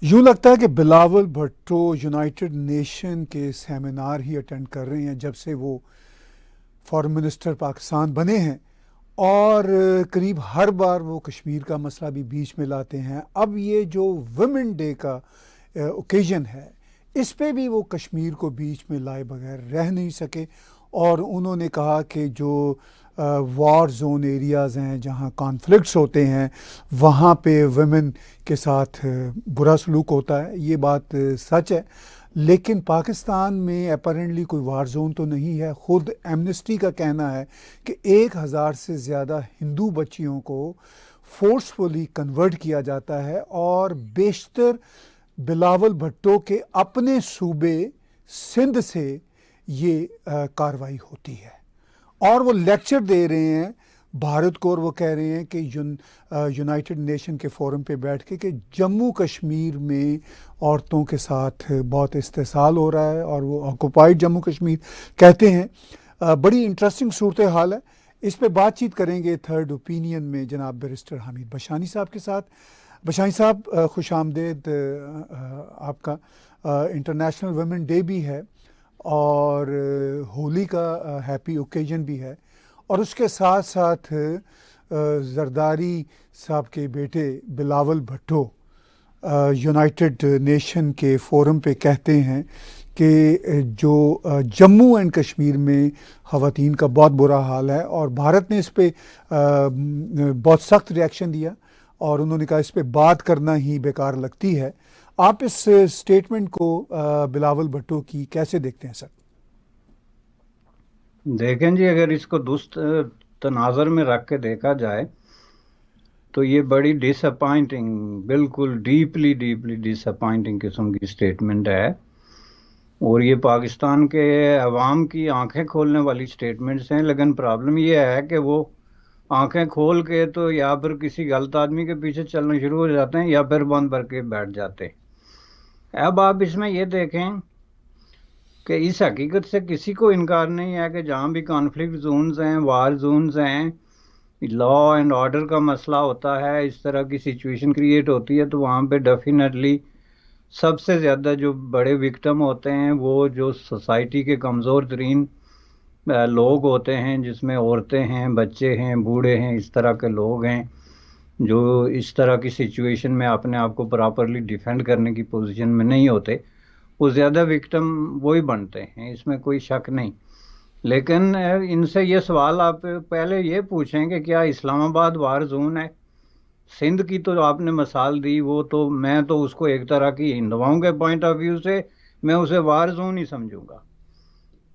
यूँ लगता है कि बिलावल भुट्टो यूनाइटेड नेशन के सेमिनार ही अटेंड कर रहे हैं जब से वो फॉरेन मिनिस्टर पाकिस्तान बने हैं। और करीब हर बार वो कश्मीर का मसला भी बीच में लाते हैं। अब ये जो वुमेन डे का ओकेजन है, इस पे भी वो कश्मीर को बीच में लाए बगैर रह नहीं सके। और उन्होंने कहा कि जो वॉर जोन एरियाज़ हैं जहाँ कॉन्फ्लिक्ट्स होते हैं वहाँ पे वुमेन के साथ बुरा सलूक होता है। ये बात सच है, लेकिन पाकिस्तान में अपेरेंटली कोई वार जोन तो नहीं है। ख़ुद एमनेस्टी का कहना है कि 1000 से ज़्यादा हिंदू बच्चियों को फोर्सफुली कन्वर्ट किया जाता है और बेशतर बिलावल भुट्टो के अपने सूबे सिंध से ये कार्रवाई होती है। और वो लेक्चर दे रहे हैं भारत को, और वो कह रहे हैं कि यूनाइटेड नेशन के फोरम पे बैठ के कि जम्मू कश्मीर में औरतों के साथ बहुत इस्तेसाल हो रहा है और वो ऑक्युपाइड जम्मू कश्मीर कहते हैं। बड़ी इंटरेस्टिंग सूरत हाल है। इस पे बातचीत करेंगे थर्ड ओपिनियन में जनाब बैरिस्टर हामिद बशानी साहब के साथ। बशानी साहब, खुश आमदेद आपका। इंटरनेशनल वुमेन डे भी है और होली का हैप्पी ओकेजन भी है, और उसके साथ साथ जरदारी साहब के बेटे बिलावल भुट्टो यूनाइटेड नेशन के फोरम पे कहते हैं कि जो जम्मू एंड कश्मीर में ख़वातीन का बहुत बुरा हाल है, और भारत ने इस पे बहुत सख्त रिएक्शन दिया और उन्होंने कहा इस पे बात करना ही बेकार लगती है। आप इस स्टेटमेंट को बिलावल भुट्टो की कैसे देखते हैं सर? देखें जी, अगर इसको दुस्त तनाजर में रख के देखा जाए तो ये बड़ी डिसअपॉइंटिंग, बिल्कुल डीपली डीपली डिसअपॉइंटिंग किस्म की स्टेटमेंट है। और ये पाकिस्तान के अवाम की आंखें खोलने वाली स्टेटमेंट्स हैं। लेकिन प्रॉब्लम ये है कि वो आंखें खोल के तो या फिर किसी गलत आदमी के पीछे चलना शुरू हो जाते हैं या फिर बंद भर के बैठ जाते हैं। अब आप इसमें ये देखें कि इस हकीकत से किसी को इनकार नहीं है कि जहाँ भी कॉन्फ्लिक्ट जोन्स हैं, वार जोन्स हैं, लॉ एंड ऑर्डर का मसला होता है, इस तरह की सिचुएशन क्रिएट होती है, तो वहाँ पे डेफिनेटली सबसे ज़्यादा जो बड़े विक्टिम होते हैं वो जो सोसाइटी के कमज़ोर तरीन लोग होते हैं, जिसमें औरतें हैं, बच्चे हैं, बूढ़े हैं, इस तरह के लोग हैं जो इस तरह की सिचुएशन में अपने आप को प्रॉपरली डिफेंड करने की पोजीशन में नहीं होते। वो ज़्यादा विक्टिम वही बनते हैं, इसमें कोई शक नहीं। लेकिन इनसे ये सवाल आप पहले ये पूछें कि क्या इस्लामाबाद वार जोन है? सिंध की तो आपने मिसाल दी, वो तो मैं तो उसको एक तरह की हिंदुओं के पॉइंट ऑफ व्यू से मैं उसे वार जोन ही समझूंगा।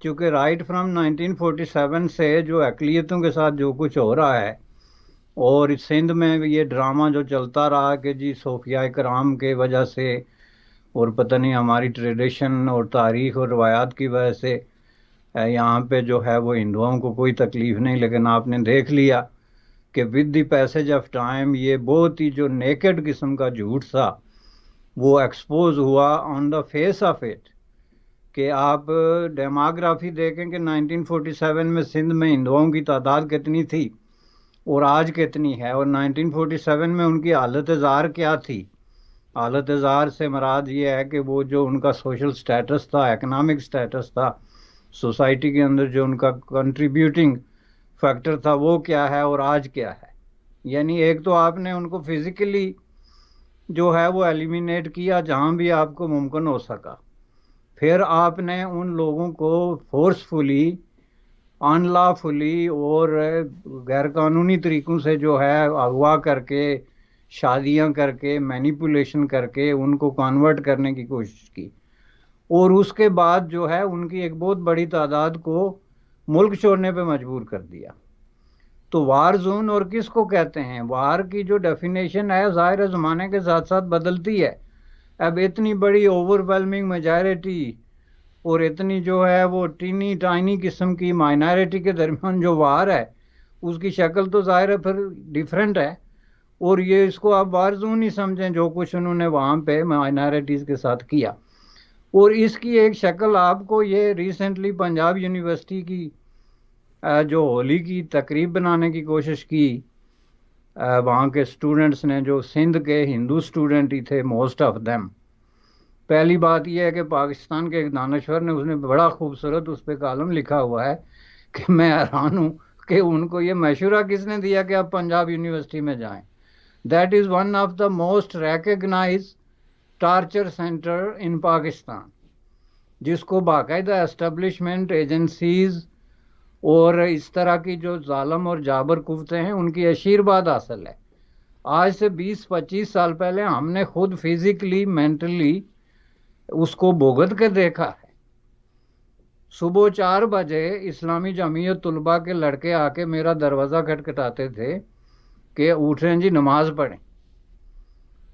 क्योंकि राइट फ्रॉम 1947 से जो अकलियतों के साथ जो कुछ हो रहा है, और इस सिंध में ये ड्रामा जो चलता रहा कि जी सूफिया कराम के वजह से और पता नहीं हमारी ट्रेडिशन और तारीख और रवायात की वजह से यहाँ पे जो है वो हिंदुओं को कोई तकलीफ नहीं। लेकिन आपने देख लिया कि with the passage of time ये बहुत ही जो नेकेड किस्म का झूठ था वो एक्सपोज हुआ on the face of it. कि आप डेमोग्राफी देखें कि 1947 में सिंध में हिंदुओं की तादाद कितनी थी और आज कितनी है, और 1947 में उनकी हालत जार क्या थी। हालत जार से मराद ये है कि वो जो उनका सोशल स्टेटस था, इकोनॉमिक स्टेटस था, सोसाइटी के अंदर जो उनका कंट्रीब्यूटिंग फैक्टर था वो क्या है और आज क्या है। यानी एक तो आपने उनको फिजिकली जो है वो एलिमिनेट किया जहां भी आपको मुमकिन हो सका। फिर आपने उन लोगों को फोर्सफुली, अनलॉफुली और गैर कानूनी तरीकों से जो है अगवा करके, शादियां करके, मैनिपुलेशन करके उनको कन्वर्ट करने की कोशिश की। और उसके बाद जो है उनकी एक बहुत बड़ी तादाद को मुल्क छोड़ने पे मजबूर कर दिया। तो वार जोन और किसको कहते हैं? वार की जो डेफिनेशन है ज़ाहिर है ज़माने के साथ साथ बदलती है। अब इतनी बड़ी ओवरवेलमिंग मेजॉरिटी और इतनी जो है वो टीनी टाइनी किस्म की माइनॉरिटी के दरमियान जो वार है उसकी शक्ल तो ज़ाहिर है फिर डिफरेंट है। और ये इसको आप वार जोन ही समझें जो कुछ उन्होंने वहाँ पे माइनॉरिटीज़ के साथ किया। और इसकी एक शक्ल आपको ये रिसेंटली पंजाब यूनिवर्सिटी की जो होली की तकरीब बनाने की कोशिश की, वहाँ के स्टूडेंट्स ने, जो सिंध के हिंदू स्टूडेंट ही थे मोस्ट ऑफ देम। पहली बात यह है कि पाकिस्तान के एक दानश्वर ने, उसने बड़ा खूबसूरत उस पर कॉलम लिखा हुआ है कि मैं हैरान हूँ कि उनको ये मशवरा किसने दिया कि आप पंजाब यूनिवर्सिटी में जाएं। That is one of the most recognise torture centre in Pakistan, जिसको बाकायदा एस्टेब्लिशमेंट एजेंसीज और इस तरह की जो जालम और जाबर कुव्वतें हैं उनकी आशीर्वाद हासिल है। आज से 20-25 साल पहले हमने खुद फिजिकली मेंटली उसको भुगत के देखा है। सुबह 4 बजे इस्लामी जमीयत तुलबा के लड़के आके मेरा दरवाज़ा खटखटाते थे कि उठें जी नमाज पढ़ें,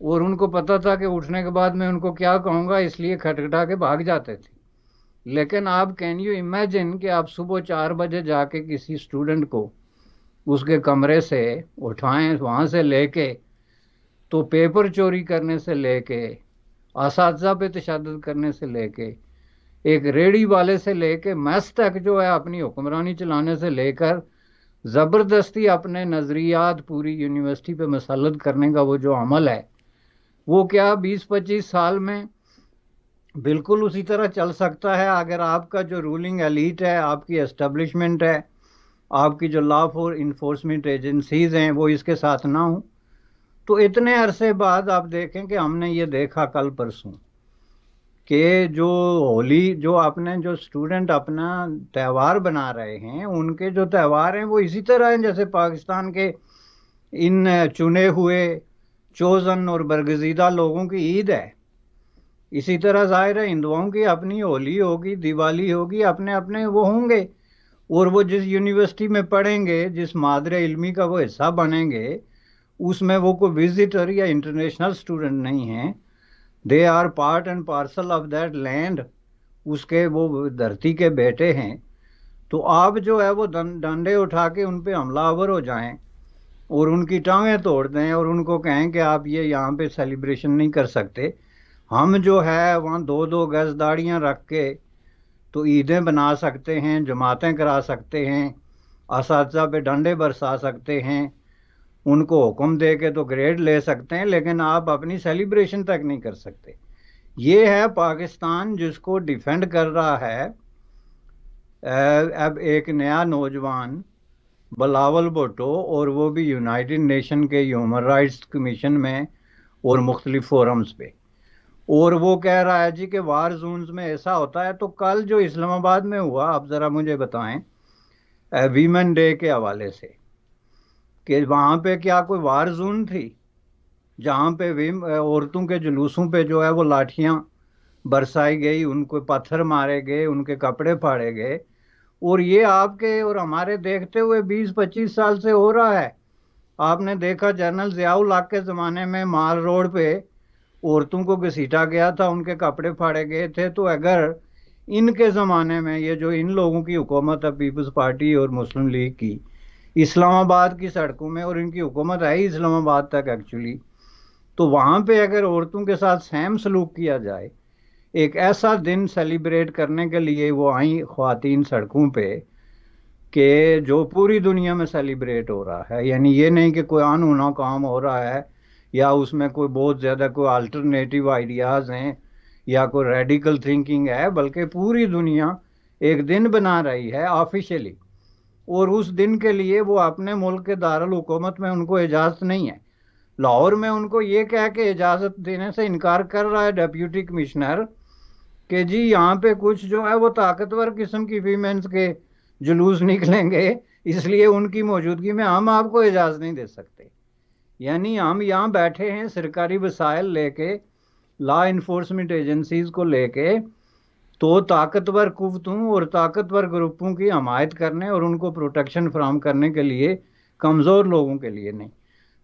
और उनको पता था कि उठने के बाद मैं उनको क्या कहूँगा, इसलिए खटखटा के भाग जाते थे। लेकिन आप कैन यू इमेजिन कि आप सुबह 4 बजे जाके किसी स्टूडेंट को उसके कमरे से उठाएं, वहाँ से लेके तो पेपर चोरी करने से लेके, असातिज़ा पे तशद्दुद करने से लेके, एक रेडी वाले से लेके मैस तक जो है अपनी हुक्मरानी चलाने से लेकर ज़बरदस्ती अपने नज़रियात पूरी यूनिवर्सिटी पे मसलत करने का वो जो अमल है, वो क्या 20-25 साल में बिल्कुल उसी तरह चल सकता है अगर आपका जो रूलिंग एलीट है, आपकी एस्टेब्लिशमेंट है, आपकी जो लॉ फॉर इन्फोर्समेंट एजेंसीज हैं वो इसके साथ ना हो। तो इतने अरसे बाद आप देखें कि हमने ये देखा कल परसों कि जो होली, जो अपने जो स्टूडेंट अपना त्यौहार बना रहे हैं, उनके जो त्यौहार हैं वो इसी तरह हैं जैसे पाकिस्तान के इन चुने हुए चोजन और बरगजीदा लोगों की ईद है। इसी तरह जाहिर है हिंदुओं की अपनी होली होगी, दिवाली होगी, अपने अपने वो होंगे, और वो जिस यूनिवर्सिटी में पढ़ेंगे, जिस मादरे इल्मी का वो हिस्सा बनेंगे, उसमें वो कोई विजिटर या इंटरनेशनल स्टूडेंट नहीं है। They are part and parcel of that land, उसके वो धरती के बेटे हैं। तो आप जो है वो डंडे उठा के उन पे हमलावर हो जाएं और उनकी टांगें तोड़ दें और उनको कहें कि आप ये यहाँ पे सेलिब्रेशन नहीं कर सकते। हम जो है वहाँ 2-2 गज दाढ़ियाँ रख के तो ईदें बना सकते हैं, जमातें करा सकते हैं, असातिज़ा पे डंडे बरसा सकते हैं, उनको हुक्म दे के तो ग्रेड ले सकते हैं, लेकिन आप अपनी सेलिब्रेशन तक नहीं कर सकते। ये है पाकिस्तान जिसको डिफेंड कर रहा है अब एक नया नौजवान बिलावल भुट्टो, और वो भी यूनाइटेड नेशन के ह्यूमन राइट्स कमीशन में और मुख्तलिफ फोरम्स पे। और वो कह रहा है जी कि वार जोन्स में ऐसा होता है। तो कल जो इस्लामाबाद में हुआ, आप ज़रा मुझे बताएं वीमेन डे के हवाले से, कि वहाँ पे क्या कोई वार जोन थी जहाँ पे औरतों के जुलूसों पे जो है वो लाठियाँ बरसाई गई, उनको पत्थर मारे गए, उनके कपड़े फाड़े गए। और ये आपके और हमारे देखते हुए 20-25 साल से हो रहा है। आपने देखा जनरल ज़ियाउल हक के ज़माने में माल रोड पे औरतों को घसीटा गया था, उनके कपड़े फाड़े गए थे। तो अगर इनके ज़माने में ये जो इन लोगों की हुकूमत है, पीपल्स पार्टी और मुस्लिम लीग की, इस्लामाबाद की सड़कों में, और इनकी हुकूमत है ही इस्लामाबाद तक एक्चुअली, तो वहाँ पे अगर औरतों के साथ सहम सलूक किया जाए, एक ऐसा दिन सेलिब्रेट करने के लिए वो आई ख्वातीन सड़कों पे कि जो पूरी दुनिया में सेलिब्रेट हो रहा है, यानी ये नहीं कि कोई अनहोना काम हो रहा है या उसमें कोई बहुत ज़्यादा कोई अल्टरनेटिव आइडियाज़ हैं या कोई रेडिकल थिंकिंग है, बल्कि पूरी दुनिया एक दिन बना रही है ऑफिशियली, और उस दिन के लिए वो अपने मुल्क के दारुल हुकूमत में उनको इजाज़त नहीं है। लाहौर में उनको ये कह के इजाज़त देने से इनकार कर रहा है डिप्टी कमिश्नर कि जी यहाँ पे कुछ जो है वो ताकतवर किस्म की फीमेंस के जुलूस निकलेंगे, इसलिए उनकी मौजूदगी में हम आपको इजाज़त नहीं दे सकते। यानी हम यहाँ बैठे हैं सरकारी वसाइल लेके, लॉ इन्फोर्समेंट एजेंसीज को लेके, तो ताकतवर कुव्वतों और ताकतवर ग्रुपों की हमायत करने और उनको प्रोटेक्शन फराहम करने के लिए, कमज़ोर लोगों के लिए नहीं।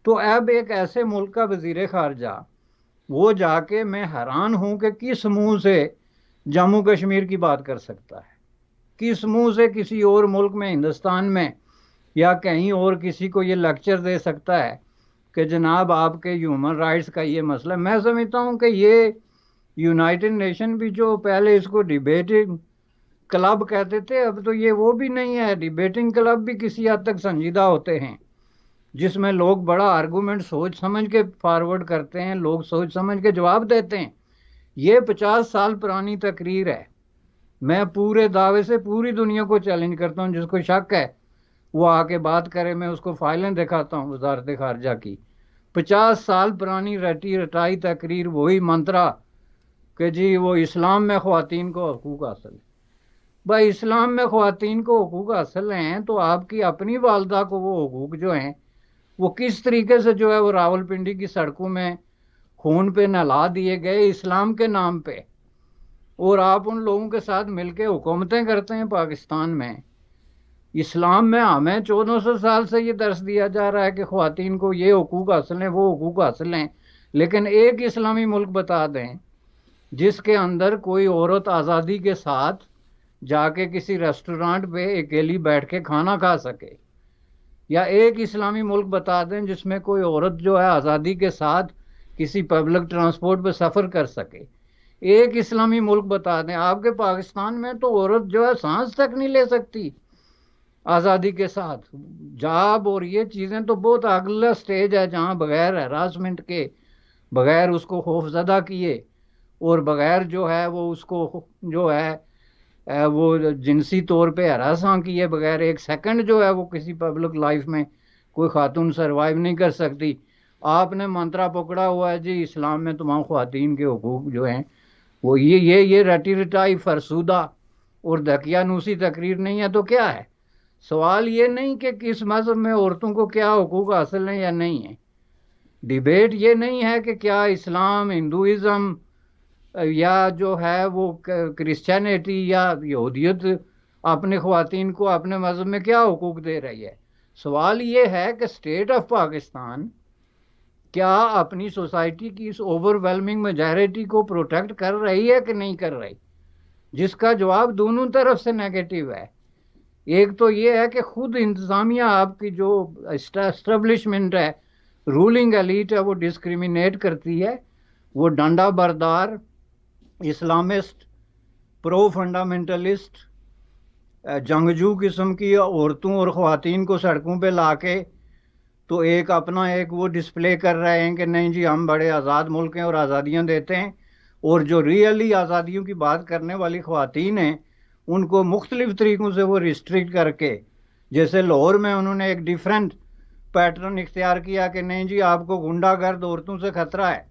तो अब एक ऐसे मुल्क का वज़ीर ख़ारजा वो जाके, मैं हैरान हूँ कि किस मुंह से जम्मू कश्मीर की बात कर सकता है, किस मुंह से किसी और मुल्क में, हिंदुस्तान में या कहीं और किसी को ये लेक्चर दे सकता है कि जनाब आपके ह्यूमन राइट्स का ये मसला। मैं समझता हूँ कि ये यूनाइटेड नेशन भी, जो पहले इसको डिबेटिंग क्लब कहते थे, अब तो ये वो भी नहीं है। डिबेटिंग क्लब भी किसी हद तक संजीदा होते हैं, जिसमें लोग बड़ा आर्गूमेंट सोच समझ के फॉरवर्ड करते हैं, लोग सोच समझ के जवाब देते हैं। ये 50 साल पुरानी तकरीर है। मैं पूरे दावे से पूरी दुनिया को चैलेंज करता हूँ, जिसको शक है वो आके बात करे। मैं उसको फाइलें दिखाता हूँ वजारत खारजा की, 50 साल पुरानी रटी रटाई तकरीर, वही मंत्रा कि जी वो इस्लाम में ख़वातीन को हकूक़ हासिल है। भाई इस्लाम में ख़वातीन को हकूक़ हासिल हैं, तो आपकी अपनी वालदा को वो हकूक़ जो हैं वो किस तरीके से जो है वो रावलपिंडी की सड़कों में खून पे नहला दिए गए इस्लाम के नाम पे, और आप उन लोगों के साथ मिलके हुकूमतें करते हैं पाकिस्तान में। इस्लाम में हमें 1400 साल से ये दर्स दिया जा रहा है कि ख़वातीन को ये हकूक़ हासिल हैं, वो हकूक़ हासिल हैं, लेकिन एक इस्लामी मुल्क बता दें जिसके अंदर कोई औरत आज़ादी के साथ जाके किसी रेस्टोरेंट पे अकेली बैठ के खाना खा सके, या एक इस्लामी मुल्क बता दें जिसमें कोई औरत जो है आज़ादी के साथ किसी पब्लिक ट्रांसपोर्ट पे सफ़र कर सके। एक इस्लामी मुल्क बता दें। आपके पाकिस्तान में तो औरत जो है सांस तक नहीं ले सकती आज़ादी के साथ। जाब और ये चीज़ें तो बहुत अगला स्टेज है, जहाँ बगैर हरासमेंट के, बगैर उसको खौफजदा किए, और बगैर जो है वो उसको जो है वो जिनसी तौर पे हरासा किए बगैर एक सेकंड जो है वो किसी पब्लिक लाइफ में कोई खातून सरवाइव नहीं कर सकती। आपने मंत्रा पकड़ा हुआ है जी इस्लाम में तमाम ख़वातीन के हकूक़ जो हैं वो ये रटी रटाई फरसूदा और दकियानूसी तकरीर नहीं है तो क्या है? सवाल ये नहीं कि किस मज़हब में औरतों को क्या हकूक़ हासिल हैं या नहीं है। डिबेट ये नहीं है कि क्या इस्लाम, हिंदुइज़म या जो है वो क्रिश्चियनिटी या यहूदियत अपने ख़वातीन को अपने मज़हब में क्या हकूक़ दे रही है। सवाल ये है कि स्टेट ऑफ पाकिस्तान क्या अपनी सोसाइटी की इस ओवरवेलमिंग मेजॉरिटी को प्रोटेक्ट कर रही है कि नहीं कर रही, जिसका जवाब दोनों तरफ से नेगेटिव है। एक तो ये है कि खुद इंतज़ामिया आपकी जो एस्टेब्लिशमेंट है, रूलिंग एलीट है, वो डिस्क्रिमिनेट करती है, वो डंडा बरदार इस्लामिस्ट, प्रो फंडामेंटलिस्ट, जंगजू किस्म की औरतों और ख़वातीन को सड़कों पे लाके तो एक अपना एक वो डिस्प्ले कर रहे हैं कि नहीं जी हम बड़े आज़ाद मुल्क हैं और आज़ादियाँ देते हैं, और जो रियली आज़ादियों की बात करने वाली ख़वातीन हैं उनको मुख्तलिफ़ तरीक़ों से वो रिस्ट्रिक्ट करके, जैसे लाहौर में उन्होंने एक डिफरेंट पैटर्न इख्तियार किया कि नहीं जी आपको गुंडागर्द औरतों से ख़तरा है,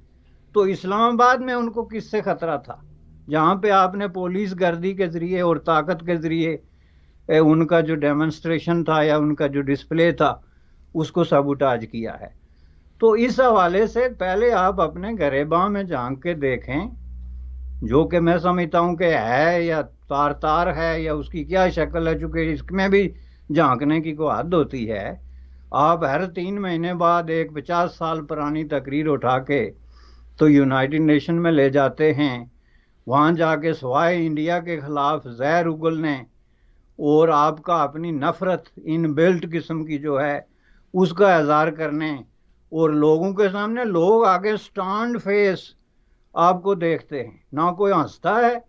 तो इस्लामाबाद में उनको किससे ख़तरा था, जहाँ पे आपने पुलिस गर्दी के ज़रिए और ताकत के ज़रिए उनका जो डेमोन्स्ट्रेशन था या उनका जो डिस्प्ले था उसको सबूटाज किया है। तो इस हवाले से पहले आप अपने गरेबां में झांक के देखें, जो कि मैं समझता हूँ कि है या तार तार है या उसकी क्या शक्ल है, चूँकि इसमें भी झांकने की कोई हद होती है। आप हर 3 महीने बाद एक 50 साल पुरानी तकरीर उठा के तो यूनाइटेड नेशन में ले जाते हैं, वहाँ जाके सवाए इंडिया के ख़िलाफ़ जहर उगलने और आपका अपनी नफ़रत इन बिल्ट किस्म की जो है उसका इज़हार करने, और लोगों के सामने लोग आगे स्टैंड फेस आपको देखते हैं, ना कोई हंसता है,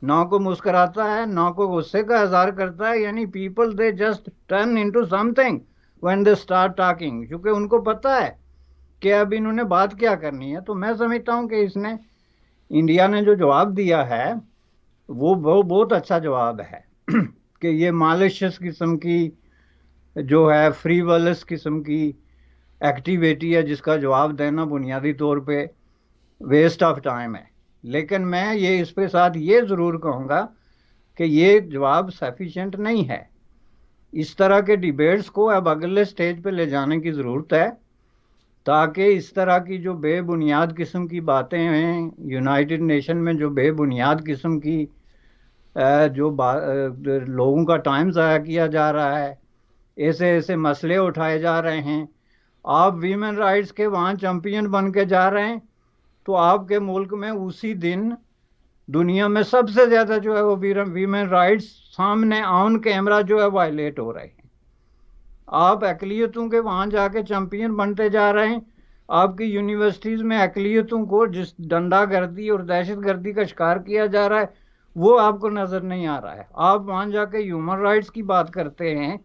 ना कोई मुस्कराता है, ना कोई गुस्से का इज़हार करता है। यानी people they just turn into something when they start talking, क्योंकि उनको पता है कि अब इन्होंने बात क्या करनी है। तो मैं समझता हूँ कि इसने इंडिया ने जो जवाब दिया है वो बहुत अच्छा जवाब है कि ये मालिशियस किस्म की जो है फ्रीवलस किस्म की एक्टिविटी है जिसका जवाब देना बुनियादी तौर पे वेस्ट ऑफ टाइम है। लेकिन मैं ये इस पे साथ ये ज़रूर कहूँगा कि ये जवाब सफिशेंट नहीं है। इस तरह के डिबेट्स को अब अगले स्टेज पे ले जाने की ज़रूरत है, ताकि इस तरह की जो बेबुनियाद किस्म की बातें हैं, यूनाइटेड नेशन में जो बेबुनियाद किस्म की जो लोगों का टाइम ज़ाया किया जा रहा है, ऐसे ऐसे मसले उठाए जा रहे हैं। आप वीमेन राइट्स के वहाँ चैम्पियन बन के जा रहे हैं, तो आपके मुल्क में उसी दिन दुनिया में सबसे ज़्यादा जो है वो वीमेन राइट्स सामने ऑन कैमरा जो है वायलेट हो रहे हैं। आप अकलियतों के वहाँ जाके चैम्पियन बनते जा रहे हैं। आपकी यूनिवर्सिटीज़ में अकलियतों को जिस डंडागर्दी और दहशतगर्दी का शिकार किया जा रहा है वो आपको नज़र नहीं आ रहा है। आप वहाँ जाके ह्यूमन राइट्स की बात करते हैं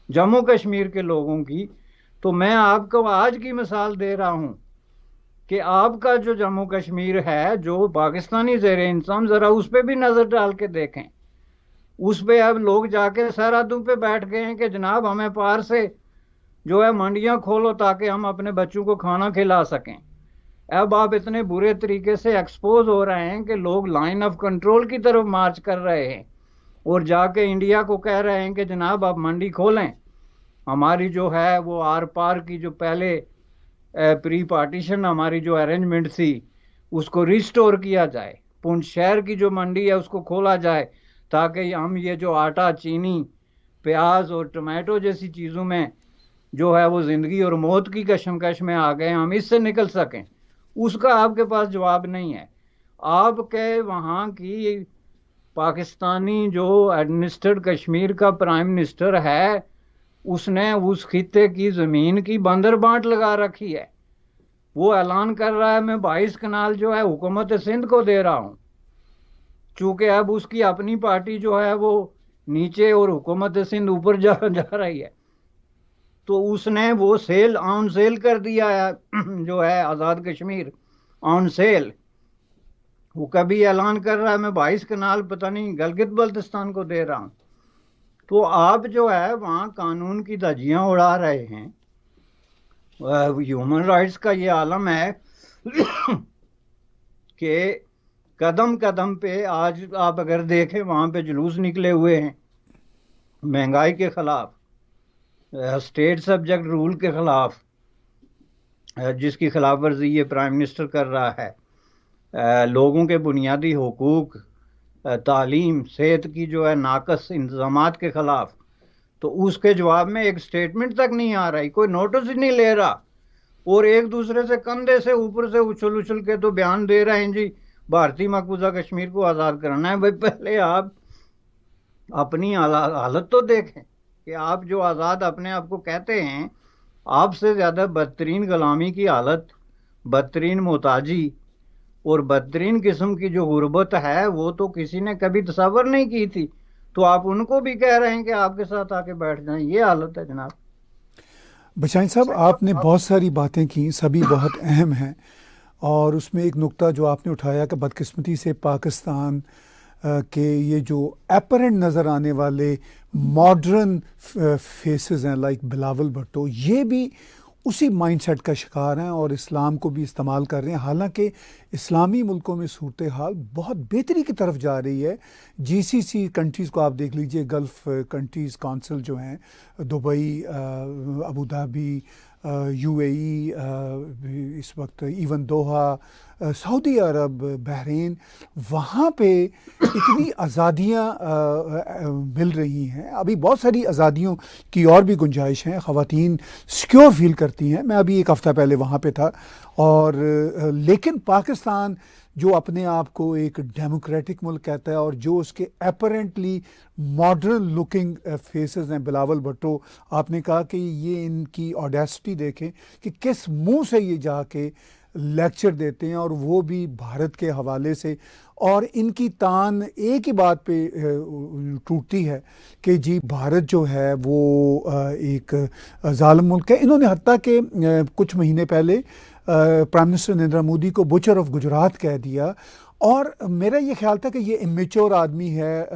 जम्मू कश्मीर के लोगों की, तो मैं आपको आज की मिसाल दे रहा हूं कि आपका जो जम्मू कश्मीर है जो पाकिस्तानी ज़ेर इंतज़ाम, ज़रा उस पर भी नज़र डाल के देखें। उस पे अब लोग जाके सरहदों पे बैठ गए हैं कि जनाब हमें पार से जो है मंडियां खोलो ताकि हम अपने बच्चों को खाना खिला सकें। अब आप इतने बुरे तरीके से एक्सपोज हो रहे हैं कि लोग लाइन ऑफ कंट्रोल की तरफ मार्च कर रहे हैं और जाके इंडिया को कह रहे हैं कि जनाब आप मंडी खोलें, हमारी जो है वो आर पार की जो पहले प्री पार्टीशन हमारी जो अरेंजमेंट थी उसको रिस्टोर किया जाए, पुंछ शहर की जो मंडी है उसको खोला जाए ताकि हम ये जो आटा, चीनी, प्याज और टमाटो जैसी चीज़ों में जो है वो ज़िंदगी और मौत की कशमकश में आ गए, हम इससे निकल सकें। उसका आपके पास जवाब नहीं है। आपके वहाँ की पाकिस्तानी जो एडमिनिस्ट्रेड कश्मीर का प्राइम मिनिस्टर है उसने उस खित्ते की ज़मीन की बंदर बांट लगा रखी है। वो ऐलान कर रहा है मैं 22 कनाल जो है हुकूमत सिंध को दे रहा हूँ, चूंकि अब उसकी अपनी पार्टी जो है वो नीचे और हुकूमत सिंध ऊपर जा रही है, तो उसने वो सेल ऑन सेल कर दिया है जो है आज़ाद कश्मीर ऑन सेल। वो कभी ऐलान कर रहा है मैं 22 कनाल पता नहीं गलगित बल्तिस्तान को दे रहा हूँ। तो आप जो है वहाँ कानून की धज्जियां उड़ा रहे हैं। ह्यूमन राइट्स का ये आलम है कि कदम कदम पे आज आप अगर देखें वहाँ पे जुलूस निकले हुए हैं महंगाई के खिलाफ, स्टेट सब्जेक्ट रूल के खिलाफ, जिसकी खिलाफ वर्जी ये प्राइम मिनिस्टर कर रहा है, लोगों के बुनियादी हुकूक, तालीम, सेहत की जो है नाकस इंतजामात के खिलाफ। तो उसके जवाब में एक स्टेटमेंट तक नहीं आ रही, कोई नोटिस ही नहीं ले रहा, और एक दूसरे से कंधे से ऊपर से उछल उछल के तो बयान दे रहे हैं जी भारतीय मकबूजा कश्मीर को आज़ाद कराना है। भाई पहले आप अपनी हालत तो देखें कि आप जो आज़ाद अपने आप को कहते हैं, आपसे ज़्यादा बदतरीन गुलामी की हालत, बदतरीन मोहताजी और बदतरीन किस्म की जो गुर्बत है वो तो किसी ने कभी तसव्वुर नहीं की थी। तो आप उनको भी कह रहे हैं कि आपके साथ आके बैठ जाएं, ये हालत है जनाब। बशाइन साहब, आपने बहुत सारी बातें की, सभी बहुत अहम हैं, और उसमें एक नुक्ता जो आपने उठाया कि बदकिस्मती से पाकिस्तान के ये जो एपरेंट नज़र आने वाले मॉडर्न फेसेस हैं लाइक बिलावल भुट्टो, ये भी उसी माइंडसेट का शिकार हैं और इस्लाम को भी इस्तेमाल कर रहे हैं। हालांकि इस्लामी मुल्कों में सूरत हाल बहुत बेहतरी की तरफ जा रही है। जीसीसी कंट्रीज़ को आप देख लीजिए, गल्फ़ कंट्रीज़ काउंसिल जो हैं, दुबई, अबू धाबी, यूएई, इस वक्त इवन दोहा, सऊदी अरब, बहरीन, वहाँ पे इतनी आज़ादियाँ मिल रही हैं। अभी बहुत सारी आज़ादियों की और भी गुंजाइश हैं, ख़वातीन सिक्योर फील करती हैं। मैं अभी एक हफ़्ता पहले वहाँ पे था, और लेकिन पाकिस्तान जो अपने आप को एक डेमोक्रेटिक मुल्क कहता है और जो उसके अपरेंटली मॉडर्न लुकिंग फेसेस हैं, बिलावल भुट्टो, आपने कहा कि ये इनकी ऑडेसिटी देखें कि किस मुंह से ये जाके लेक्चर देते हैं, और वो भी भारत के हवाले से। और इनकी तान एक ही बात पे टूटती है कि जी भारत जो है वो एक जालिम मुल्क है। इन्होंने हत्ता के कुछ महीने पहले प्राइम मिनिस्टर नरेंद्र मोदी को बुचर ऑफ गुजरात कह दिया, और मेरा ये ख्याल था कि ये इमेच्योर आदमी है,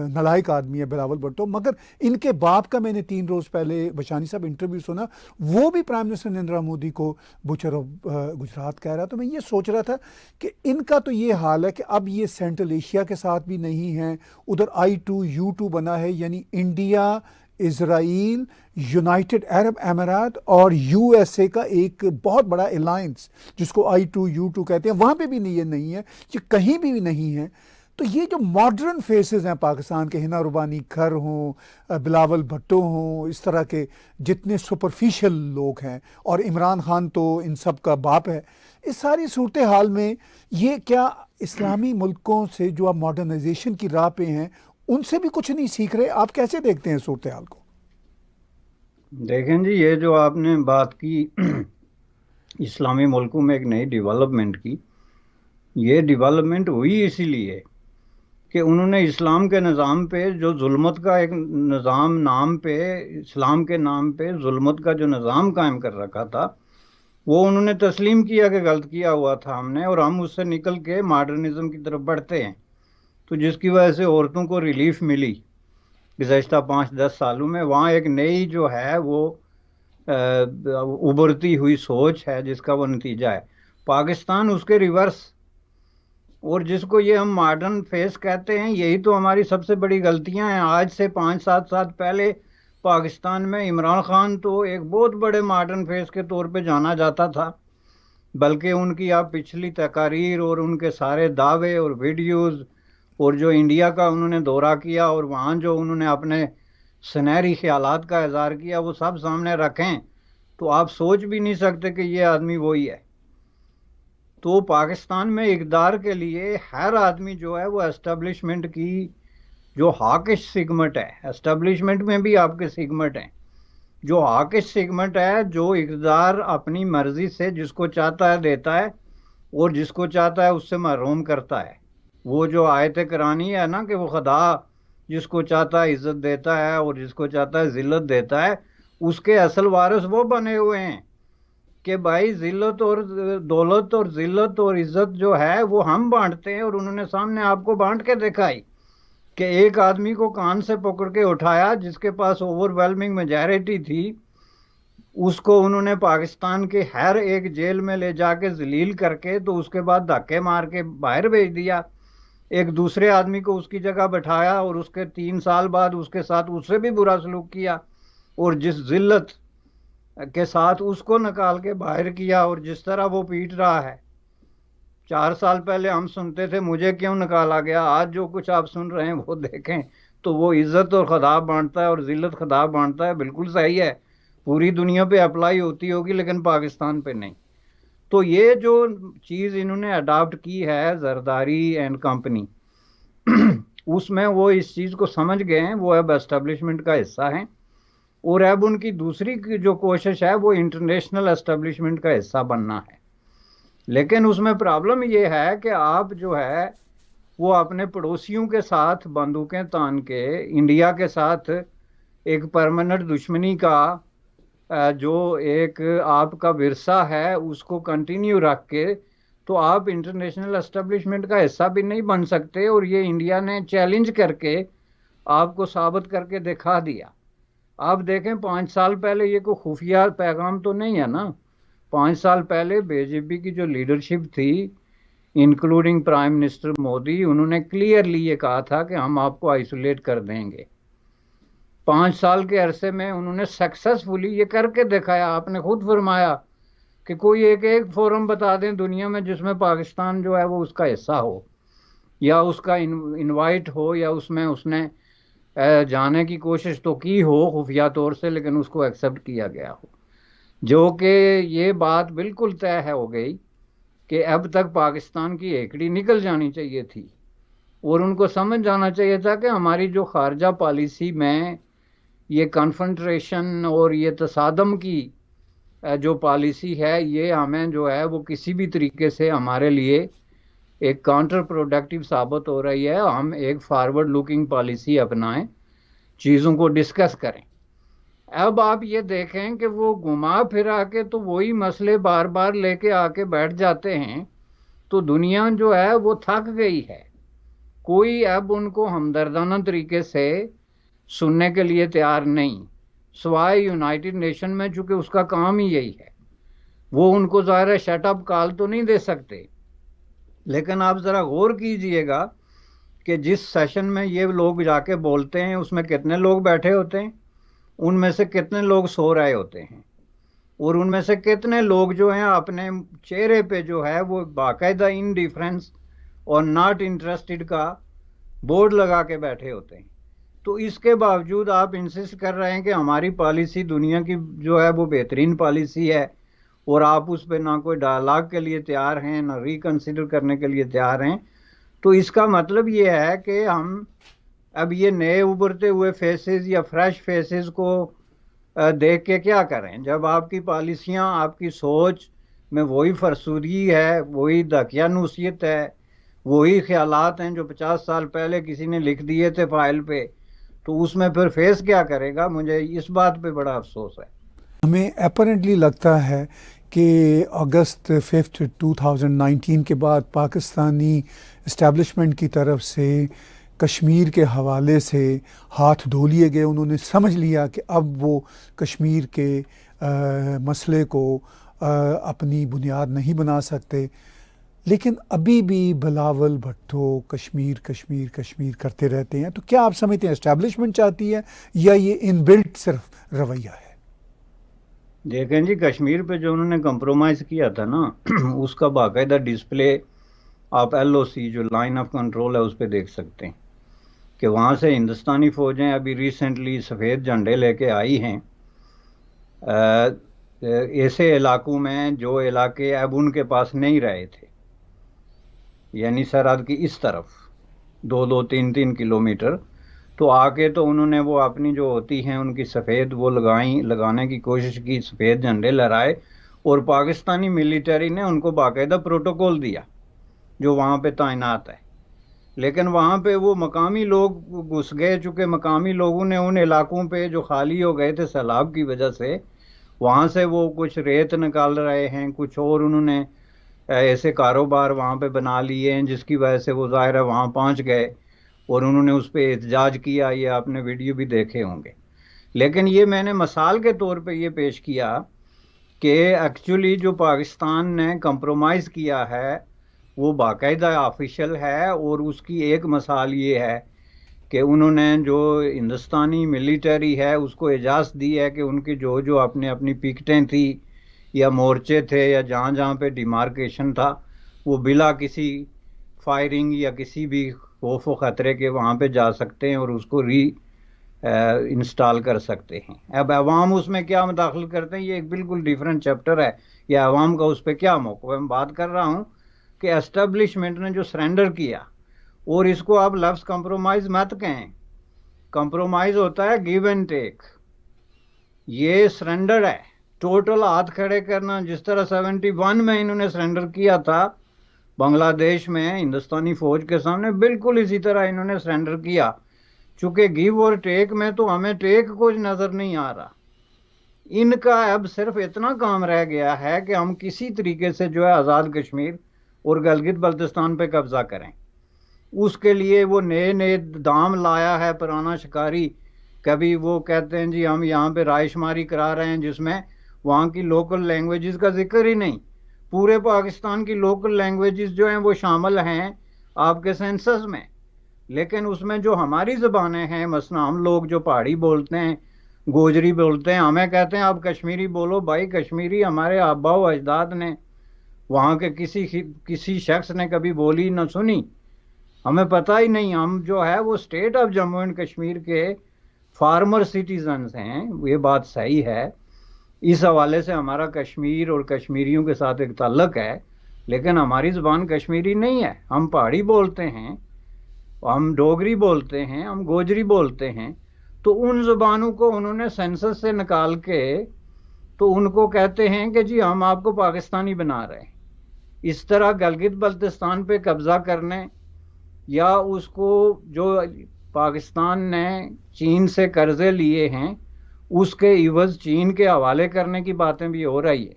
नालायक आदमी है बिलावल भुट्टो। मगर इनके बाप का मैंने 3 रोज़ पहले बशानी साहब इंटरव्यू सुना, वो भी प्राइम मिनिस्टर नरेंद्र मोदी को बुचर ऑफ गुजरात कह रहा। तो मैं ये सोच रहा था कि इनका तो ये हाल है कि अब ये सेंट्रल एशिया के साथ भी नहीं है, उधर I2U2 बना है, यानी इंडिया, इज़राइल, यूनाइटेड अरब अमीरात और यूएसए का एक बहुत बड़ा अलायंस जिसको I2U2 कहते हैं, वहाँ पे भी नहीं, ये नहीं है, ये कहीं भी नहीं है। तो ये जो मॉडर्न फेसेस हैं पाकिस्तान के, हिना रुबानी खर हों, बिलावल भुट्टो हों, इस तरह के जितने सुपरफिशियल लोग हैं, और इमरान खान तो इन सब का बाप है, इस सारी सूरत हाल में ये क्या इस्लामी मुल्कों से जो आप मॉडर्नाइजेशन की राह पे हैं उनसे भी कुछ नहीं सीख रहे? आप कैसे देखते हैं सूरत हाल को? देखें जी, ये जो आपने बात की इस्लामी मुल्कों में एक नई डेवलपमेंट की, ये डेवलपमेंट हुई इसीलिए कि उन्होंने इस्लाम के निज़ाम पे जो जुल्मत का एक निज़ाम नाम पे, इस्लाम के नाम पे जुल्मत का जो निज़ाम कायम कर रखा था, वो उन्होंने तस्लीम किया कि गलत किया हुआ था हमने, और हम उससे निकल के मॉडर्निज्म की तरफ बढ़ते हैं। तो जिसकी वजह से औरतों को रिलीफ मिली गुज़श्ता 5-10 सालों में। वहाँ एक नई जो है वो उभरती हुई सोच है जिसका वो नतीजा है। पाकिस्तान उसके रिवर्स, और जिसको ये हम मॉडर्न फेस कहते हैं, यही तो हमारी सबसे बड़ी गलतियां हैं। आज से 5-7 साल पहले पाकिस्तान में इमरान खान तो एक बहुत बड़े मॉडर्न फेस के तौर पे जाना जाता था, बल्कि उनकी आप पिछली तकारीर और उनके सारे दावे और वीडियोस और जो इंडिया का उन्होंने दौरा किया और वहाँ जो उन्होंने अपने सुनहरी ख्यालात का इजहार किया, वो सब सामने रखें तो आप सोच भी नहीं सकते कि ये आदमी वही है। तो पाकिस्तान में इक़्तिदार के लिए हर आदमी जो है वो एस्टेब्लिशमेंट की जो हाकिश सिगमट है, एस्टेब्लिशमेंट में भी आपके सिगमट हैं, जो हाकिश सिगमट है, जो इक़्तिदार अपनी मर्जी से जिसको चाहता है देता है और जिसको चाहता है उससे महरूम करता है। वो जो आयत करानी है ना कि वो खुदा जिसको चाहता है इज्जत देता है और जिसको चाहता है जिल्लत देता है, उसके असल वारिस वो बने हुए हैं कि भाई जिल्लत और दौलत और जिल्लत और इज्जत जो है वो हम बांटते हैं। और उन्होंने सामने आपको बांट के दिखाई कि एक आदमी को कान से पकड़ के उठाया जिसके पास ओवरवेलमिंग मेजॉरिटी थी, उसको उन्होंने पाकिस्तान के हर एक जेल में ले जाके जलील करके तो उसके बाद धक्के मार के बाहर भेज दिया। एक दूसरे आदमी को उसकी जगह बैठाया और उसके 3 साल बाद उसके साथ उससे भी बुरा सलूक किया, और जिस जिल्लत के साथ उसको निकाल के बाहर किया। और जिस तरह वो पीट रहा है, 4 साल पहले हम सुनते थे मुझे क्यों निकाला गया, आज जो कुछ आप सुन रहे हैं वो देखें तो वो इज्जत और खिताब बांटता है और जिल्लत खिताब बांटता है। बिल्कुल सही है, पूरी दुनिया पे अप्लाई होती होगी लेकिन पाकिस्तान पे नहीं। तो ये जो चीज़ इन्होंने अडॉप्ट की है जरदारी एंड कंपनी उसमें वो इस चीज़ को समझ गए हैं, वो अब एस्टेब्लिशमेंट का हिस्सा हैं। और अब उनकी दूसरी जो कोशिश है वो इंटरनेशनल एस्टेब्लिशमेंट का हिस्सा बनना है। लेकिन उसमें प्रॉब्लम ये है कि आप जो है वो अपने पड़ोसियों के साथ बंदूकें तान के इंडिया के साथ एक परमानेंट दुश्मनी का जो एक आपका विरसा है उसको कंटिन्यू रख के तो आप इंटरनेशनल एस्टेब्लिशमेंट का हिस्सा भी नहीं बन सकते। और ये इंडिया ने चैलेंज करके आपको साबित करके दिखा दिया। आप देखें 5 साल पहले ये कोई खुफिया पैगाम तो नहीं है ना। 5 साल पहले बीजेपी की जो लीडरशिप थी इंक्लूडिंग प्राइम मिनिस्टर मोदी, उन्होंने क्लियरली ये कहा था कि हम आपको आइसोलेट कर देंगे। 5 साल के अरसे में उन्होंने सक्सेसफुली ये करके दिखाया। आपने खुद फरमाया कि कोई एक फोरम बता दें दुनिया में जिसमें पाकिस्तान जो है वो उसका हिस्सा हो या उसका इनवाइट हो या उसमें उसने जाने की कोशिश तो की हो खुफिया तौर से, लेकिन उसको एक्सेप्ट किया गया हो। जो कि ये बात बिल्कुल तय है हो गई कि अब तक पाकिस्तान की एकड़ी निकल जानी चाहिए थी और उनको समझ जाना चाहिए था कि हमारी जो खारजा पॉलिसी में ये कन्फ्रंट्रेशन और ये तसादम की जो पॉलिसी है ये हमें जो है वो किसी भी तरीके से हमारे लिए एक काउंटर प्रोडक्टिव साबित हो रही है। हम एक फॉरवर्ड लुकिंग पॉलिसी अपनाएं, चीज़ों को डिस्कस करें। अब आप ये देखें कि वो घुमा फिरा के तो वही मसले बार बार लेके आके बैठ जाते हैं। तो दुनिया जो है वो थक गई है, कोई अब उनको हमदर्दाना तरीके से सुनने के लिए तैयार नहीं, सिवाय यूनाइटेड नेशन में, चूंकि उसका काम ही यही है। वो उनको ज़ाहिर शटअप कॉल तो नहीं दे सकते। लेकिन आप ज़रा गौर कीजिएगा कि जिस सेशन में ये लोग जाके बोलते हैं उसमें कितने लोग बैठे होते हैं, उनमें से कितने लोग सो रहे होते हैं और उनमें से कितने लोग जो हैं अपने चेहरे पे जो है वो बाकायदा इनडिफरेंस और नॉट इंटरेस्टेड का बोर्ड लगा के बैठे होते हैं। तो इसके बावजूद आप इंसिस्ट कर रहे हैं कि हमारी पॉलिसी दुनिया की जो है वो बेहतरीन पॉलिसी है और आप उस पर ना कोई डायलॉग के लिए तैयार हैं ना रिकंसिडर करने के लिए तैयार हैं। तो इसका मतलब ये है कि हम अब ये नए उभरते हुए फेसेस या फ्रेश फेसेस को देख के क्या करें, जब आपकी पॉलिसियां आपकी सोच में वही फरसूदगी है, वही दकियानूसियत है, वही ख्यालात हैं जो 50 साल पहले किसी ने लिख दिए थे फाइल पे, तो उसमें फिर फेस क्या करेगा? मुझे इस बात पे बड़ा अफसोस है। हमें अपेरेंटली लगता है कि अगस्त 5 2019 के बाद पाकिस्तानी इस्टेब्लिशमेंट की तरफ से कश्मीर के हवाले से हाथ धो लिए गए। उन्होंने समझ लिया कि अब वो कश्मीर के मसले को अपनी बुनियाद नहीं बना सकते, लेकिन अभी भी बिलावल भुट्टो कश्मीर कश्मीर कश्मीर करते रहते हैं। तो क्या आप समझते हैं इस्टेब्लिशमेंट चाहती है या ये इनबिल्ट सिर्फ रवैया है? देखें जी, कश्मीर पे जो उन्होंने कंप्रोमाइज़ किया था ना उसका बाकायदा डिस्प्ले आप LOC जो लाइन ऑफ कंट्रोल है उस पर देख सकते हैं कि वहाँ से हिंदुस्तानी फ़ौजें अभी रिसेंटली सफ़ेद झंडे लेके आई हैं ऐसे इलाकों में जो इलाके अब उनके पास नहीं रहे थे, यानी सरहद की इस तरफ 2-2, 3-3 किलोमीटर। तो आके तो उन्होंने वो अपनी जो होती हैं उनकी सफ़ेद वो लगाने की कोशिश की, सफ़ेद झंडे लहराए, और पाकिस्तानी मिलिट्री ने उनको बाकायदा प्रोटोकॉल दिया जो वहाँ पे तैनात है। लेकिन वहाँ पे वो मकामी लोग घुस गए, चूँकि मकामी लोगों ने उन इलाकों पे जो खाली हो गए थे सैलाब की वजह से, वहाँ से वो कुछ रेत निकाल रहे हैं, कुछ और उन्होंने ऐसे कारोबार वहाँ पे बना लिए हैं जिसकी वजह से वो ज़ाहिर है वहाँ पहुँच गए और उन्होंने उस पर एहतजाज किया। ये आपने वीडियो भी देखे होंगे। लेकिन ये मैंने मिसाल के तौर पे ये पेश किया कि एक्चुअली जो पाकिस्तान ने कंप्रोमाइज़ किया है वो बाकायदा ऑफिशियल है, और उसकी एक मिसाल ये है कि उन्होंने जो हिंदुस्तानी मिलिट्री है उसको इजाज़त दी है कि उनकी जो जो अपने अपनी पिकटें थी या मोर्चे थे या जहाँ जहाँ पे डिमार्केशन था वो बिला किसी फायरिंग या किसी भी खौफ व ख़तरे के वहाँ पे जा सकते हैं और उसको इंस्टॉल कर सकते हैं। अब अवाम उसमें क्या मुदाखल करते हैं ये एक बिल्कुल डिफरेंट चैप्टर है, या अवाम का उस पर क्या मौक़िफ़ है। मैं बात कर रहा हूँ कि एस्टेब्लिशमेंट ने जो सरेंडर किया, और इसको आप लफ्ज़ कंप्रोमाइज़ मत कहें, कंप्रोमाइज़ होता है गिव एंड टेक, ये सरेंडर है, टोटल हाथ खड़े करना। जिस तरह 71 में इन्होंने सरेंडर किया था बांग्लादेश में हिंदुस्तानी फौज के सामने, बिल्कुल इसी तरह इन्होंने सरेंडर किया। चूंकि गिव और टेक में तो हमें टेक कुछ नज़र नहीं आ रहा, इनका अब सिर्फ इतना काम रह गया है कि हम किसी तरीके से जो है आज़ाद कश्मीर और गिलगित बल्तिस्तान पे कब्जा करें। उसके लिए वो नए नए दाम लाया है पुराना शिकारी। कभी वो कहते हैं जी हम यहाँ पे रायशुमारी करा रहे हैं जिसमें वहाँ की लोकल लैंग्वेजेस का जिक्र ही नहीं। पूरे पाकिस्तान की लोकल लैंग्वेजेस जो हैं वो शामिल हैं आपके सेंसस में, लेकिन उसमें जो हमारी ज़बानें हैं, मसलन हम लोग जो पहाड़ी बोलते हैं, गोजरी बोलते हैं, हमें कहते हैं आप कश्मीरी बोलो। भाई कश्मीरी हमारे आबा व अजदाद ने, वहाँ के किसी शख्स ने कभी बोली न सुनी, हमें पता ही नहीं। हम जो है वो state of Jammu and Kashmir के फार्मर सिटीजन्स हैं, ये बात सही है। इस हवाले से हमारा कश्मीर और कश्मीरियों के साथ एक ताल्लुक है, लेकिन हमारी ज़बान कश्मीरी नहीं है। हम पहाड़ी बोलते हैं, हम डोगरी बोलते हैं, हम गोजरी बोलते हैं। तो उन ज़बानों को उन्होंने सेंसस से निकाल के तो उनको कहते हैं कि जी हम आपको पाकिस्तानी बना रहे हैं। इस तरह गिलगित बल्तिस्तान पे कब्ज़ा करने, या उसको जो पाकिस्तान ने चीन से कर्जे लिए हैं उसके इवज़ चीन के हवाले करने की बातें भी हो रही है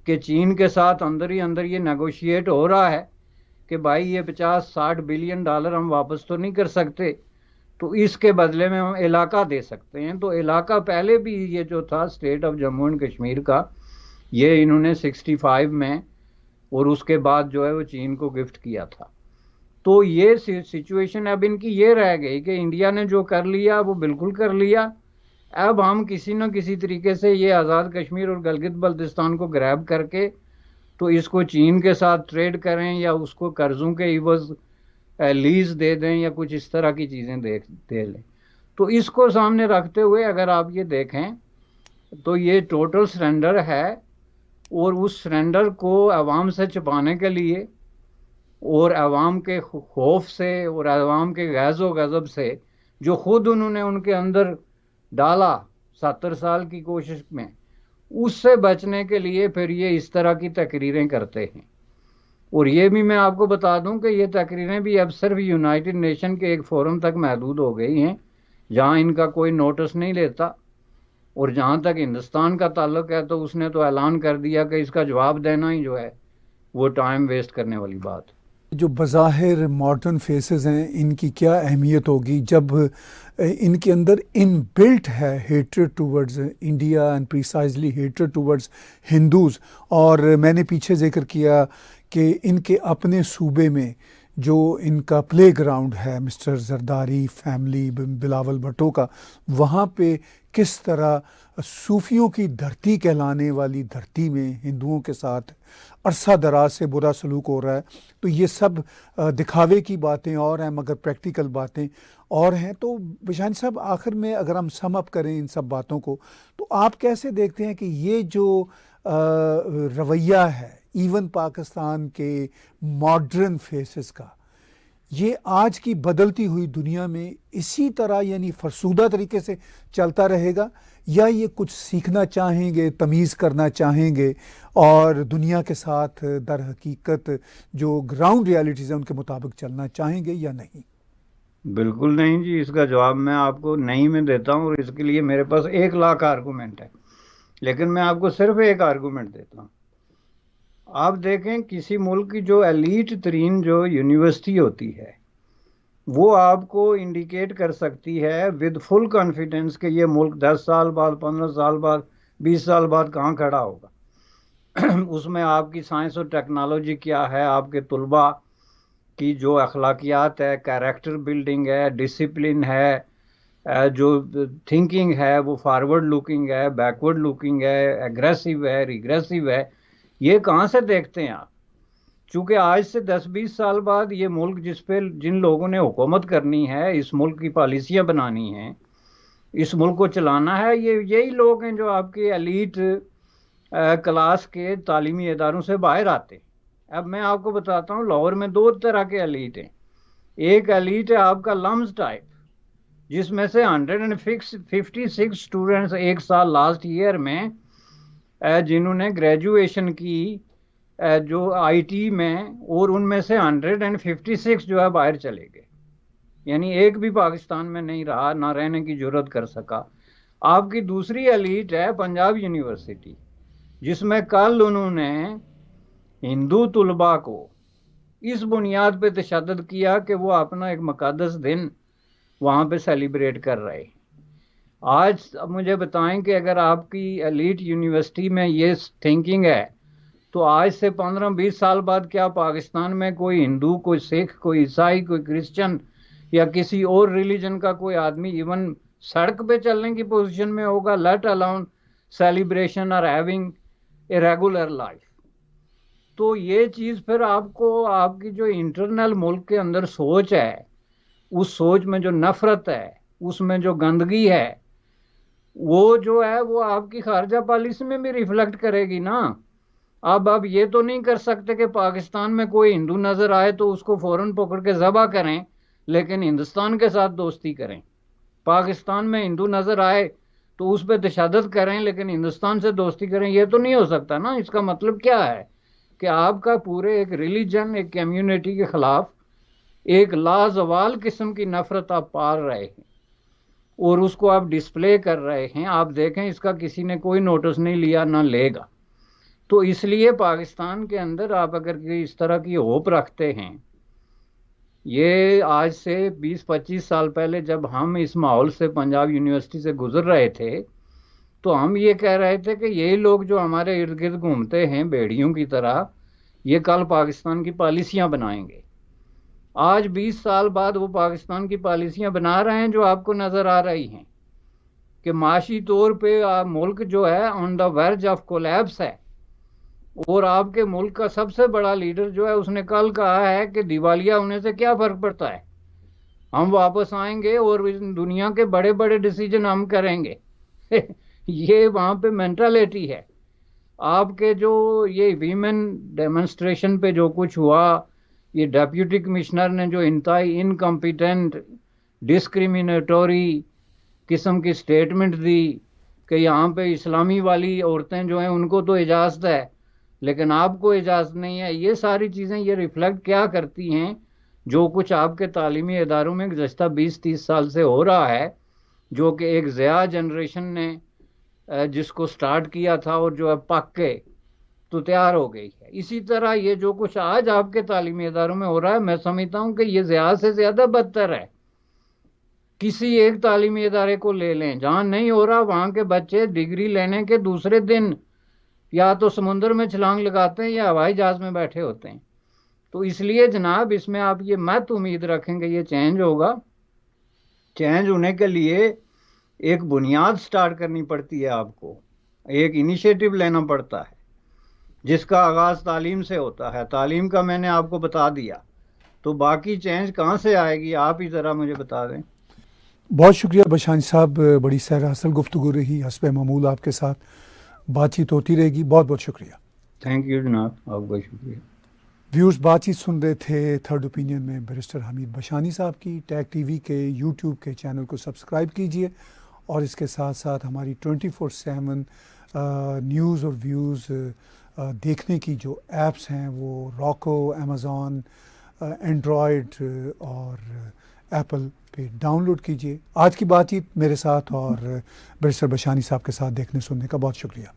कि चीन के साथ अंदर ही अंदर ये नेगोशिएट हो रहा है कि भाई ये 50-60 बिलियन डॉलर हम वापस तो नहीं कर सकते, तो इसके बदले में हम इलाका दे सकते हैं। तो इलाका पहले भी ये जो था state of Jammu and Kashmir का, ये इन्होंने 65 में और उसके बाद जो है वो चीन को गिफ्ट किया था। तो ये सिचुएशन अब इनकी ये रह गई कि इंडिया ने जो कर लिया वो बिल्कुल कर लिया। अब हम किसी न किसी तरीके से ये आज़ाद कश्मीर और गिलगित बल्तिस्तान को ग्रैब करके तो इसको चीन के साथ ट्रेड करें या उसको कर्ज़ों के इवज़ लीज दे दें या कुछ इस तरह की चीज़ें दे लें। तो इसको सामने रखते हुए अगर आप ये देखें तो ये टोटल सरेंडर है, और उस सरेंडर को अवाम से छुपाने के लिए और अवाम के खौफ से और अवाम के गैज़ो गज़ब से जो ख़ुद उन्होंने उनके अंदर डाला 70 साल की कोशिश में, उससे बचने के लिए फिर ये इस तरह की तकरीरें करते हैं। और ये भी मैं आपको बता दूं कि ये तकरीरें भी अब सिर्फ यूनाइटेड नेशन के एक फोरम तक महदूद हो गई हैं, जहां इनका कोई नोटिस नहीं लेता। और जहां तक हिंदुस्तान का ताल्लुक है तो उसने तो ऐलान कर दिया कि इसका जवाब देना ही जो है वो टाइम वेस्ट करने वाली बात। जो बज़ाहिर मॉडर्न फेसेस हैं, इनकी क्या अहमियत होगी जब इनके अंदर इनबिल्ट है hatred towards India and precisely hatred towards Hindus. और मैंने पीछे जिक्र किया कि इनके अपने सूबे में जो इनका प्ले ग्राउंड है मिस्टर जरदारी फैमिली बिलावल भुट्टो का, वहाँ पे किस तरह सूफियों की धरती कहलाने वाली धरती में हिंदुओं के साथ अरसा दराज से बुरा सलूक हो रहा है। तो ये सब दिखावे की बातें और हैं, मगर प्रैक्टिकल बातें और हैं। तो बिशान साहब, आखिर में अगर हम सम अप करें इन सब बातों को, तो आप कैसे देखते हैं कि ये जो रवैया है इवन पाकिस्तान के मॉडर्न फेसेस का, ये आज की बदलती हुई दुनिया में इसी तरह यानी फरसूदा तरीके से चलता रहेगा, या ये कुछ सीखना चाहेंगे, तमीज़ करना चाहेंगे और दुनिया के साथ दर हकीकत जो ग्राउंड रियलिटीज़ है उनके मुताबिक चलना चाहेंगे या नहीं? बिल्कुल नहीं जी, इसका जवाब मैं आपको नहीं में देता हूँ, और इसके लिए मेरे पास 1 लाख आर्गूमेंट है, लेकिन मैं आपको सिर्फ एक आर्गूमेंट देता हूँ। आप देखें, किसी मुल्क की जो एलीट तरीन जो यूनिवर्सिटी होती है वो आपको इंडिकेट कर सकती है विद फुल कॉन्फिडेंस कि ये मुल्क 10 साल बाद, 15 साल बाद, 20 साल बाद कहाँ खड़ा होगा। उसमें आपकी साइंस और टेक्नोलॉजी क्या है, आपके तुलबा की जो अखलाकियात है, कैरेक्टर बिल्डिंग है, डिसिप्लिन है, जो थिंकिंग है वो फॉरवर्ड लुकिंग है, बैकवर्ड लुकिंग है, एग्रेसिव है, रिग्रेसिव है, ये कहाँ से देखते हैं आप? चूंकि आज से 10-20 साल बाद ये मुल्क जिस पे जिन लोगों ने हुकूमत करनी है, इस मुल्क की पॉलिसियां बनानी हैं, इस मुल्क को चलाना है, ये यही लोग हैं जो आपके एलीट क्लास के तालीमी इदारों से बाहर आते हैं। अब मैं आपको बताता हूँ, लाहौर में 2 तरह के एलीट हैं। एक एलीट है आपका लम्स टाइप, जिसमें से 156 स्टूडेंट्स एक साल लास्ट ईयर में जिन्होंने ग्रेजुएशन की जो आईटी में, और उनमें से 156 जो है बाहर चले गए, यानी एक भी पाकिस्तान में नहीं रहा, ना रहने की जरूरत कर सका। आपकी दूसरी एलीट है पंजाब यूनिवर्सिटी, जिसमें कल उन्होंने हिंदू तुलबा को इस बुनियाद पे तशद्दुद किया कि वो अपना एक मुक़द्दस दिन वहाँ पे सेलिब्रेट कर रहे। आज मुझे बताएं कि अगर आपकी एलीट यूनिवर्सिटी में ये थिंकिंग है, तो आज से 15-20 साल बाद क्या पाकिस्तान में कोई हिंदू, कोई सिख, कोई ईसाई, कोई क्रिश्चियन या किसी और रिलीजन का कोई आदमी इवन सड़क पे चलने की पोजीशन में होगा, लेट अलोन सेलिब्रेशन और हैविंग ए रेगुलर लाइफ? तो ये चीज़ फिर आपको आपकी जो इंटरनल मुल्क के अंदर सोच है, उस सोच में जो नफरत है, उसमें जो गंदगी है, वो जो है वो आपकी खारजा पॉलिसी में भी रिफ्लेक्ट करेगी ना। अब ये तो नहीं कर सकते कि पाकिस्तान में कोई हिंदू नजर आए तो उसको फौरन पकड़ के ज़बह करें, लेकिन हिंदुस्तान के साथ दोस्ती करें। पाकिस्तान में हिंदू नजर आए तो उस पर तशद्दुद करें, लेकिन हिंदुस्तान से दोस्ती करें, ये तो नहीं हो सकता ना। इसका मतलब क्या है कि आपका पूरे एक रिलीजन, एक कम्युनिटी के खिलाफ एक लाजवाल किस्म की नफरत आप पाल रहे हैं और उसको आप डिस्प्ले कर रहे हैं। आप देखें, इसका किसी ने कोई नोटिस नहीं लिया, ना लेगा। तो इसलिए पाकिस्तान के अंदर आप अगर इस तरह की होप रखते हैं, ये आज से 20-25 साल पहले जब हम इस माहौल से पंजाब यूनिवर्सिटी से गुजर रहे थे, तो हम ये कह रहे थे कि यही लोग जो हमारे इर्द गिर्द घूमते हैं भेड़ियों की तरह, ये कल पाकिस्तान की पॉलिसियां बनाएंगे। आज 20 साल बाद वो पाकिस्तान की पॉलिसियां बना रहे हैं जो आपको नजर आ रही हैं कि माशी तौर पे मुल्क जो है on the verge of collapse है। और आपके मुल्क का सबसे बड़ा लीडर जो है उसने कल कहा है कि दिवालिया होने से क्या फर्क पड़ता है, हम वापस आएंगे और दुनिया के बड़े बड़े डिसीजन हम करेंगे। ये वहाँ पे मेंटालिटी है। आपके जो ये वीमेन डेमोन्स्ट्रेशन पे जो कुछ हुआ, ये डेप्यूटी कमिश्नर ने जो इंतहाई इनकम्पिटेंट, डिस्क्रिमिनेटरी किस्म की स्टेटमेंट दी कि यहाँ पे इस्लामी वाली औरतें जो हैं उनको तो इजाज़त है, लेकिन आपको इजाज़त नहीं है। ये सारी चीज़ें ये रिफ्लेक्ट क्या करती हैं, जो कुछ आपके तालीमी इदारों में गुज़श्ता 20-30 साल से हो रहा है, जो कि एक ज़िया जनरेशन ने जिसको स्टार्ट किया था और जो अब पक के तो तैयार हो गई है। इसी तरह ये जो कुछ आज आपके तालीमी इदारों में हो रहा है, मैं समझता हूँ कि ये ज़िया से ज़्यादा बदतर है। किसी एक तालीमी इदारे को ले लें, जहाँ नहीं हो रहा वहाँ के बच्चे डिग्री लेने के दूसरे दिन या तो समुद्र में छलांग लगाते हैं या हवाई जहाज में बैठे होते हैं। तो इसलिए जनाब इसमें आप ये मत उम्मीद रखेंगे ये चेंज होगा। चेंज होने के लिए एक बुनियाद स्टार्ट करनी पड़ती है, आपको एक इनिशिएटिव लेना पड़ता है, जिसका आगाज़ तालीम से होता है। तालीम का मैंने आपको बता दिया, तो बाकी चेंज कहाँ से आएगी आप ही ज़रा मुझे बता दें। बहुत शुक्रिया बशानी साहब, बड़ी सैर हासिल गुफ्तगू रही। हस्ब मामूल आपके साथ बातचीत होती रहेगी। बहुत बहुत शुक्रिया। थैंक यू जनाब, आपका शुक्रिया। व्यूअर्स, बातचीत सुन रहे थे थर्ड ओपिनियन में बैरिस्टर हमीद बशानी साहब की। टैग टीवी के यूट्यूब के चैनल को सब्सक्राइब कीजिए और इसके साथ साथ हमारी 24/7 न्यूज़ और व्यूज़ देखने की जो ऐप्स हैं वो रॉको, अमेज़ॉन, एंड्रॉयड और एप्पल पे डाउनलोड कीजिए। आज की बातचीत मेरे साथ और बैरिस्टर बशानी साहब के साथ देखने सुनने का बहुत शुक्रिया।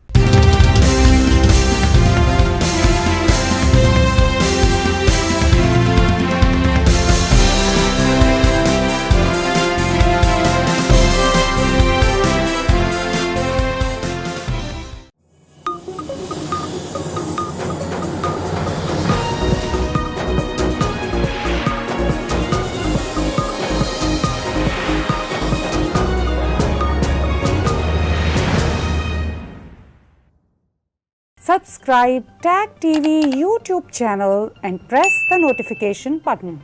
Subscribe Tag TV YouTube channel and press the notification button.